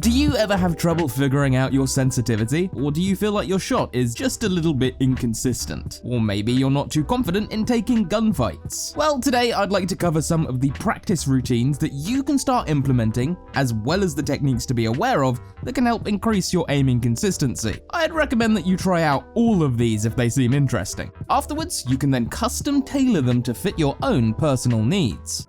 Do you ever have trouble figuring out your sensitivity? Or do you feel like your shot is just a little bit inconsistent? Or maybe you're not too confident in taking gunfights? Well, today I'd like to cover some of the practice routines that you can start implementing, as well as the techniques to be aware of that can help increase your aiming consistency. I'd recommend that you try out all of these if they seem interesting. Afterwards, you can then custom tailor them to fit your own personal needs.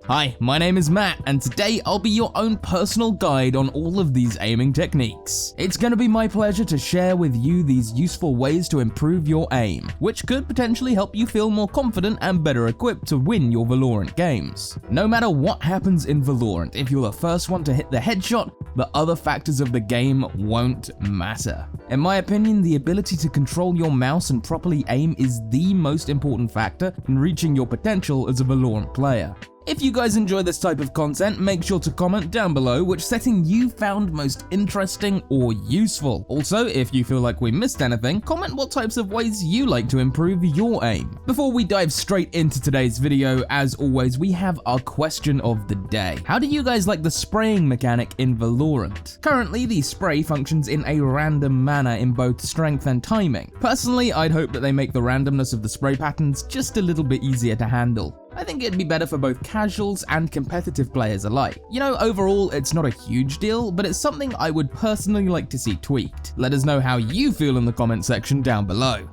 Hi, my name is Matt, and today I'll be your own personal guide on all of these aiming techniques. It's going to be my pleasure to share with you these useful ways to improve your aim, which could potentially help you feel more confident and better equipped to win your Valorant games. No matter what happens in Valorant, if you're the first one to hit the headshot, the other factors of the game won't matter. In my opinion, the ability to control your mouse and properly aim is the most important factor in reaching your potential as a Valorant player. If you guys enjoy this type of content, make sure to comment down below which setting you found most interesting or useful. Also, if you feel like we missed anything, comment what types of ways you like to improve your aim. Before we dive straight into today's video, as always, we have our question of the day. How do you guys like the spraying mechanic in Valorant? Currently, the spray functions in a random manner in both strength and timing. Personally, I'd hope that they make the randomness of the spray patterns just a little bit easier to handle. I think it'd be better for both casuals and competitive players alike. You know, overall, it's not a huge deal, but it's something I would personally like to see tweaked. Let us know how you feel in the comment section down below.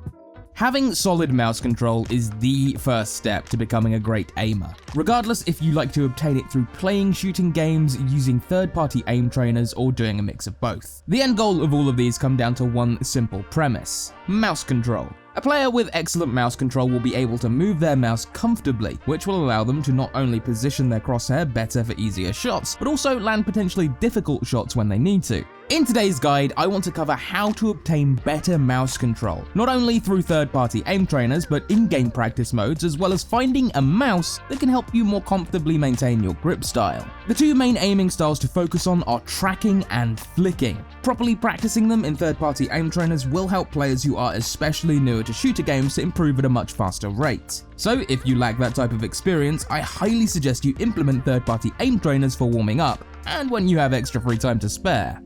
Having solid mouse control is the first step to becoming a great aimer, regardless if you like to obtain it through playing shooting games, using third-party aim trainers, or doing a mix of both. The end goal of all of these come down to one simple premise: mouse control. A player with excellent mouse control will be able to move their mouse comfortably, which will allow them to not only position their crosshair better for easier shots, but also land potentially difficult shots when they need to. In today's guide, I want to cover how to obtain better mouse control, not only through third-party aim trainers, but in-game practice modes, as well as finding a mouse that can help you more comfortably maintain your grip style. The two main aiming styles to focus on are tracking and flicking. Properly practicing them in third-party aim trainers will help players who are especially newer to shooter games to improve at a much faster rate. So if you lack that type of experience, I highly suggest you implement third-party aim trainers for warming up, and when you have extra free time to spare.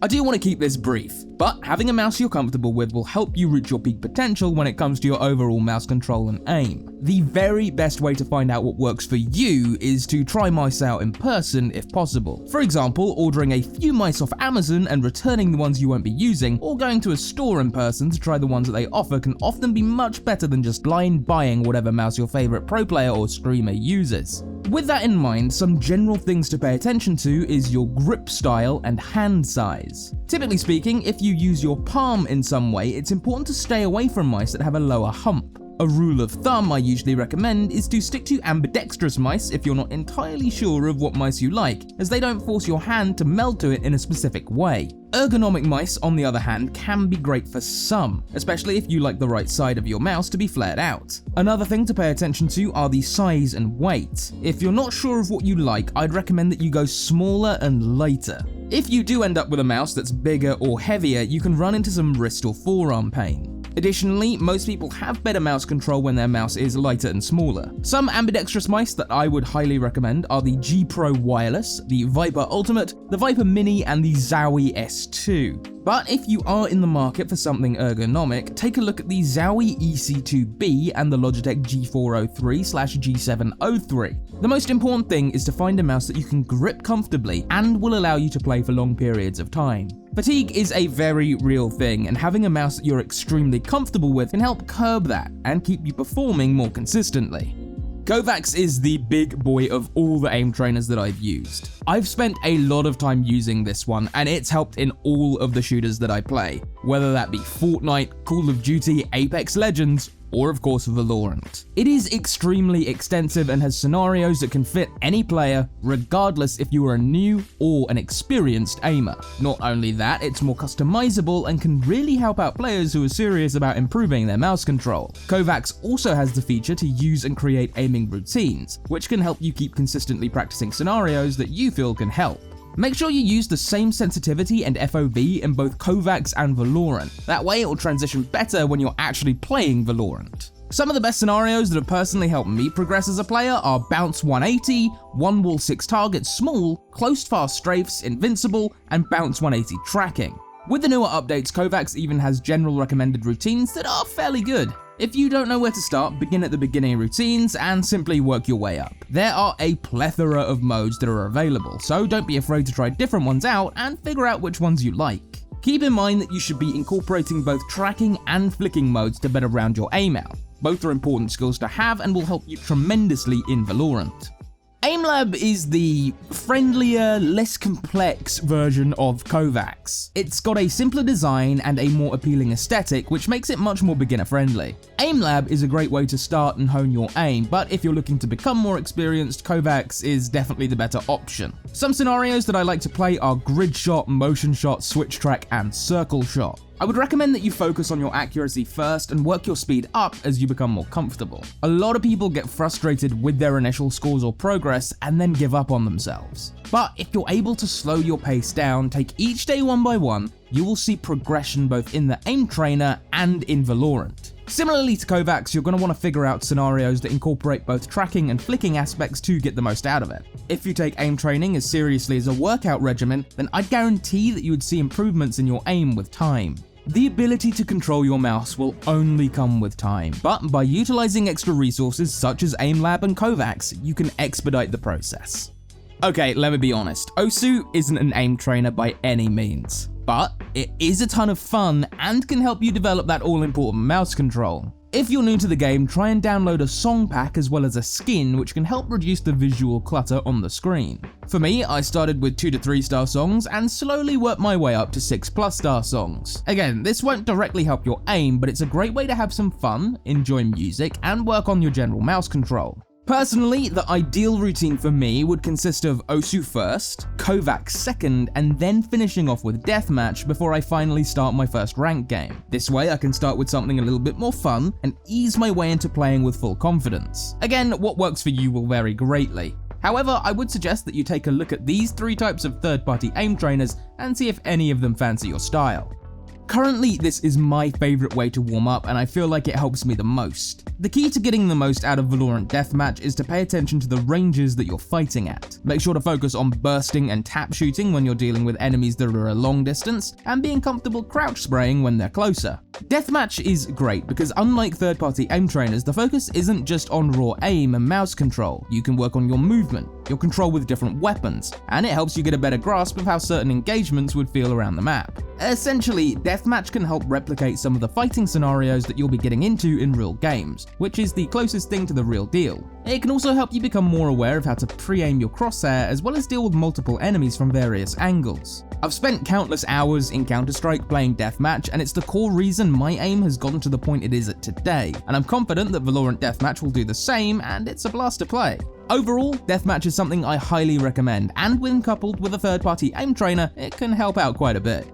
I do want to keep this brief, but having a mouse you're comfortable with will help you reach your peak potential when it comes to your overall mouse control and aim. The very best way to find out what works for you is to try mice out in person if possible. For example, ordering a few mice off Amazon and returning the ones you won't be using, or going to a store in person to try the ones that they offer can often be much better than just blind buying whatever mouse your favorite pro player or streamer uses. With that in mind, some general things to pay attention to is your grip style and hand size. Typically speaking, if you use your palm in some way, it's important to stay away from mice that have a lower hump. A rule of thumb I usually recommend is to stick to ambidextrous mice if you're not entirely sure of what mice you like, as they don't force your hand to meld to it in a specific way. Ergonomic mice, on the other hand, can be great for some, especially if you like the right side of your mouse to be flared out. Another thing to pay attention to are the size and weight. If you're not sure of what you like, I'd recommend that you go smaller and lighter. If you do end up with a mouse that's bigger or heavier, you can run into some wrist or forearm pain. Additionally, most people have better mouse control when their mouse is lighter and smaller. Some ambidextrous mice that I would highly recommend are the G Pro Wireless, the Viper Ultimate, the Viper Mini, and the Zowie S2. But if you are in the market for something ergonomic, take a look at the Zowie EC2B and the Logitech G403/G703. The most important thing is to find a mouse that you can grip comfortably and will allow you to play for long periods of time. Fatigue is a very real thing, and having a mouse that you're extremely comfortable with can help curb that and keep you performing more consistently. Kovacs is the big boy of all the aim trainers that I've used. I've spent a lot of time using this one, and it's helped in all of the shooters that I play, whether that be Fortnite, Call of Duty, Apex Legends, or of course Valorant. It is extremely extensive and has scenarios that can fit any player, regardless if you are a new or an experienced aimer. Not only that, it's more customizable and can really help out players who are serious about improving their mouse control. Kovacs also has the feature to use and create aiming routines, which can help you keep consistently practicing scenarios that you feel can help. Make sure you use the same sensitivity and FOV in both Kovacs and Valorant. That way it will transition better when you're actually playing Valorant. Some of the best scenarios that have personally helped me progress as a player are Bounce 180, One Wall 6 Targets Small, Close Fast Strafes, Invincible, and Bounce 180 Tracking. With the newer updates, Kovacs even has general recommended routines that are fairly good. If you don't know where to start, begin at the beginning routines and simply work your way up. There are a plethora of modes that are available, so don't be afraid to try different ones out and figure out which ones you like. Keep in mind that you should be incorporating both tracking and flicking modes to better round your aim out. Both are important skills to have and will help you tremendously in Valorant. AimLab is the friendlier, less complex version of Kovacs. It's got a simpler design and a more appealing aesthetic, which makes it much more beginner friendly. AimLab is a great way to start and hone your aim, but if you're looking to become more experienced, Kovacs is definitely the better option. Some scenarios that I like to play are grid shot, motion shot, switch track, and circle shot. I would recommend that you focus on your accuracy first and work your speed up as you become more comfortable. A lot of people get frustrated with their initial scores or progress and then give up on themselves. But if you're able to slow your pace down, take each day one by one, you will see progression both in the aim trainer and in Valorant. Similarly to Kovacs, you're going to want to figure out scenarios that incorporate both tracking and flicking aspects to get the most out of it. If you take aim training as seriously as a workout regimen, then I'd guarantee that you would see improvements in your aim with time. The ability to control your mouse will only come with time, but by utilizing extra resources such as AimLab and Kovacs, you can expedite the process. Okay, let me be honest, Osu isn't an aim trainer by any means, but it is a ton of fun and can help you develop that all-important mouse control. If you're new to the game, try and download a song pack as well as a skin which can help reduce the visual clutter on the screen. For me, I started with 2 to 3 star songs and slowly worked my way up to 6+ star songs. Again, this won't directly help your aim, but it's a great way to have some fun, enjoy music, and work on your general mouse control. Personally, the ideal routine for me would consist of Osu first, Kovacs second, and then finishing off with Deathmatch before I finally start my first ranked game. This way I can start with something a little bit more fun and ease my way into playing with full confidence. Again, what works for you will vary greatly. However, I would suggest that you take a look at these 3 types of third-party aim trainers and see if any of them fancy your style. Currently, this is my favorite way to warm up and I feel like it helps me the most. The key to getting the most out of Valorant Deathmatch is to pay attention to the ranges that you're fighting at. Make sure to focus on bursting and tap shooting when you're dealing with enemies that are a long distance, and being comfortable crouch spraying when they're closer. Deathmatch is great because unlike third-party aim trainers, the focus isn't just on raw aim and mouse control. You can work on your movement, your control with different weapons, and it helps you get a better grasp of how certain engagements would feel around the map. Essentially, Deathmatch can help replicate some of the fighting scenarios that you'll be getting into in real games, which is the closest thing to the real deal. It can also help you become more aware of how to pre-aim your crosshair as well as deal with multiple enemies from various angles. I've spent countless hours in Counter-Strike playing Deathmatch, and it's the core reason my aim has gotten to the point it is at today, and I'm confident that Valorant Deathmatch will do the same, and it's a blast to play. Overall, Deathmatch is something I highly recommend, and when coupled with a third-party aim trainer, it can help out quite a bit.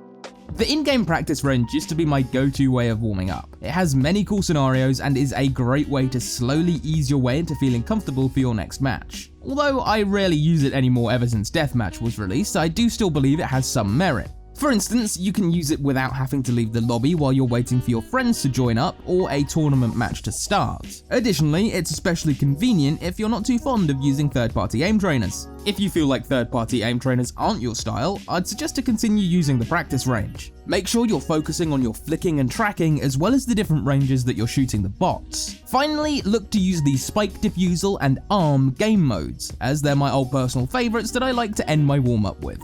The in-game practice range used to be my go-to way of warming up. It has many cool scenarios and is a great way to slowly ease your way into feeling comfortable for your next match. Although I rarely use it anymore ever since Deathmatch was released, I do still believe it has some merit. For instance, you can use it without having to leave the lobby while you're waiting for your friends to join up or a tournament match to start. Additionally, it's especially convenient if you're not too fond of using third-party aim trainers. If you feel like third-party aim trainers aren't your style, I'd suggest to continue using the practice range. Make sure you're focusing on your flicking and tracking as well as the different ranges that you're shooting the bots. Finally, look to use the Spike Diffusal and Arm game modes, as they're my old personal favourites that I like to end my warm-up with.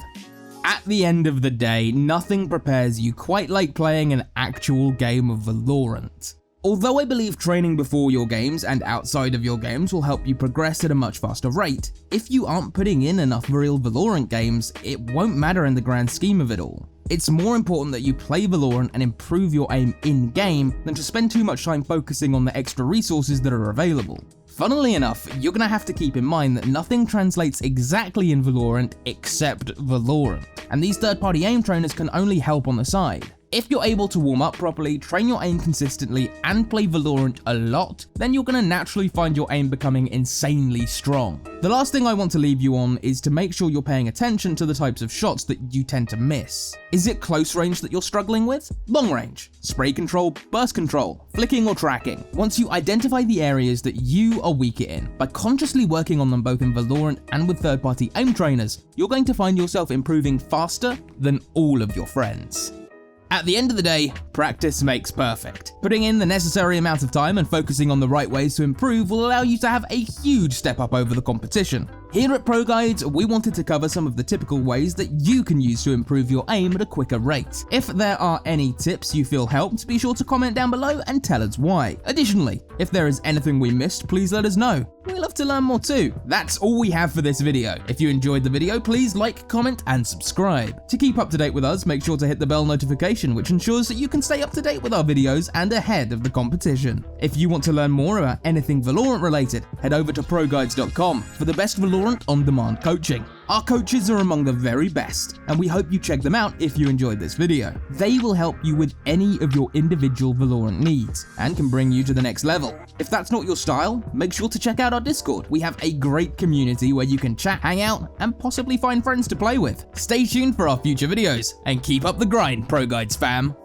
At the end of the day, nothing prepares you quite like playing an actual game of Valorant. Although I believe training before your games and outside of your games will help you progress at a much faster rate, if you aren't putting in enough real Valorant games, it won't matter in the grand scheme of it all. It's more important that you play Valorant and improve your aim in-game than to spend too much time focusing on the extra resources that are available. Funnily enough, you're going to have to keep in mind that nothing translates exactly in Valorant except Valorant, and these third-party aim trainers can only help on the side. If you're able to warm up properly, train your aim consistently, and play Valorant a lot, then you're gonna naturally find your aim becoming insanely strong. The last thing I want to leave you on is to make sure you're paying attention to the types of shots that you tend to miss. Is it close range that you're struggling with? Long range? Spray control, burst control, flicking or tracking? Once you identify the areas that you are weaker in, by consciously working on them both in Valorant and with third-party aim trainers, you're going to find yourself improving faster than all of your friends. At the end of the day, practice makes perfect. Putting in the necessary amount of time and focusing on the right ways to improve will allow you to have a huge step up over the competition. Here at ProGuides, we wanted to cover some of the typical ways that you can use to improve your aim at a quicker rate. If there are any tips you feel helped, be sure to comment down below and tell us why. Additionally, if there is anything we missed, please let us know. We love to learn more too. That's all we have for this video. If you enjoyed the video, please like, comment, and subscribe. To keep up to date with us, make sure to hit the bell notification, which ensures that you can stay up to date with our videos and ahead of the competition. If you want to learn more about anything Valorant related, head over to ProGuides.com for the best Valorant on-demand coaching. Our coaches are among the very best, and we hope you check them out if you enjoyed this video. They will help you with any of your individual Valorant needs, and can bring you to the next level. If that's not your style, make sure to check out our Discord. We have a great community where you can chat, hang out, and possibly find friends to play with. Stay tuned for our future videos, and keep up the grind, ProGuides fam!